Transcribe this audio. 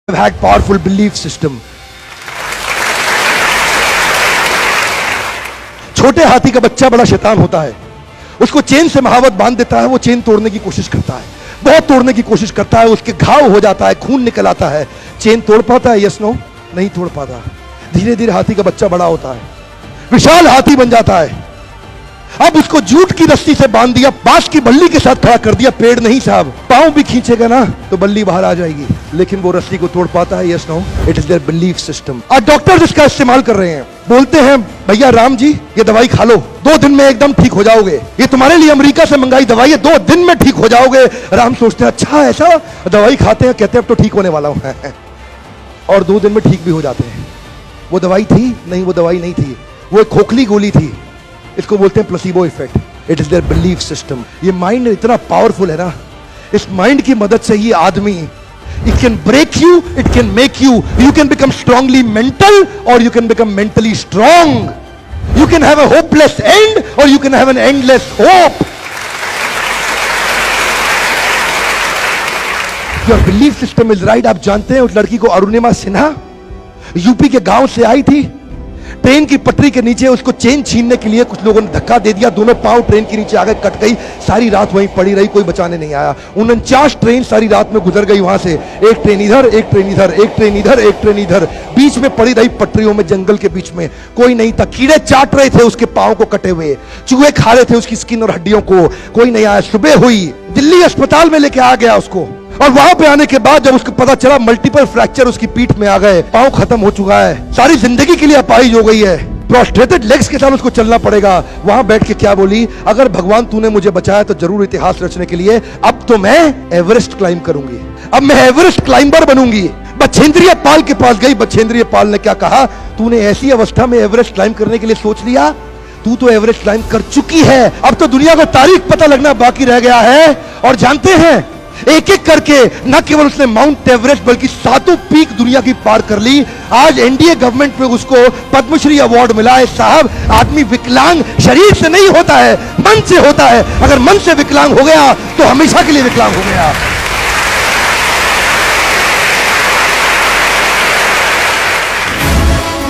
have had powerful belief system. छोटे हाथी का बच्चा बड़ा शैतान होता है, उसको चेन से महावत बांध देता है, वो चेन तोड़ने की कोशिश करता है, बहुत तोड़ने की कोशिश करता है, उसके घाव हो जाता है, खून निकल आता है। चेन तोड़ पाता है? Yes no? नहीं तोड़ पाता। धीरे धीरे हाथी का बच्चा बड़ा होता है, विशाल हाथी बन जाता है। अब उसको जूट की रस्सी से बांध दिया, बांस की बल्ली के साथ खड़ा कर दिया। पेड़ नहीं साहब, पांव भी खींचेगा ना तो बल्ली बाहर आ जाएगी, लेकिन वो रस्सी को तोड़ पाता है? Yes no? It is their belief system. आज डॉक्टर इसका इस्तेमाल कर रहे हैं, बोलते हैं भैया राम जी ये दवाई खा लो, 2 दिन में एकदम ठीक हो जाओगे, ये तुम्हारे लिए अमेरिका से मंगाई दवाई है, 2 दिन में ठीक हो जाओगे। राम सोचते हैं अच्छा ऐसा, दवाई खाते हैं, कहते हैं अब तो ठीक होने वाला हूं और 2 दिन में ठीक भी हो जाते हैं। वो दवाई थी? नहीं, वो दवाई नहीं थी, वो एक खोखली गोली थी। इसको बोलते हैं placebo effect. It is their belief system. ये माइंड इतना पावरफुल है ना, इस माइंड की मदद से ही आदमी, it can break you, it can make you, you can become strongly mental और you can become mentally strong. You can have a hopeless end और you can have an endless hope. Your belief system is right. आप जानते हैं उस लड़की को, Arunima Sinha, UP के गांव से आई थी, ट्रेन की पटरी के नीचे उसको चेन छीनने के लिए कुछ लोगों ने धक्का दे दिया, दोनों पांव ट्रेन के नीचे आ गए, कट गई, सारी रात वहीं पड़ी रही, कोई बचाने नहीं आया। 49 ट्रेन सारी रात में गुजर गई वहां से, एक ट्रेन इधर, एक ट्रेन इधर, एक ट्रेन इधर, एक ट्रेन इधर, बीच में पड़ी रही पटरियों में, जंगल के बीच में। कोई नहीं था, कीड़े चाट रहे थे उसके पांव को कटे हुए, चूहे खा रहे थे उसकी स्किन और हड्डियों को, कोई नहीं आया। सुबह हुई, दिल्ली अस्पताल में लेके आ गया उसको, और वहां पे आने के बाद जब उसको पता चला मल्टीपल फ्रैक्चर उसकी पीठ में आ गए, पांव खत्म हो चुका है, सारी जिंदगी के लिए अपाहिज हो गई है, प्रोस्ट्रेटेड लेग्स के साथ उसको चलना पड़ेगा। वहां बैठ के क्या बोली? अगर भगवान तूने मुझे बचाया तो जरूर इतिहास रचने के लिए, अब तो मैं एवरेस्ट क्लाइम करूंगी, अब मैं एवरेस्ट क्लाइंबर बनूंगी। बछेंद्रिय पाल के पास गई, बछेंद्रिय पाल ने क्या कहा? तूने ऐसी अवस्था में एवरेस्ट क्लाइम करने के लिए सोच लिया? तू तो एवरेस्ट क्लाइम कर चुकी है, अब तो दुनिया को तारीख पता लगना बाकी रह गया है। और जानते हैं, एक एक करके न केवल उसने माउंट एवरेस्ट बल्कि 7 पीक दुनिया की पार कर ली। आज एनडीए गवर्नमेंट में उसको पद्मश्री अवार्ड मिला है। साहब, आदमी विकलांग शरीर से नहीं होता है, मन से होता है। अगर मन से विकलांग हो गया तो हमेशा के लिए विकलांग हो गया।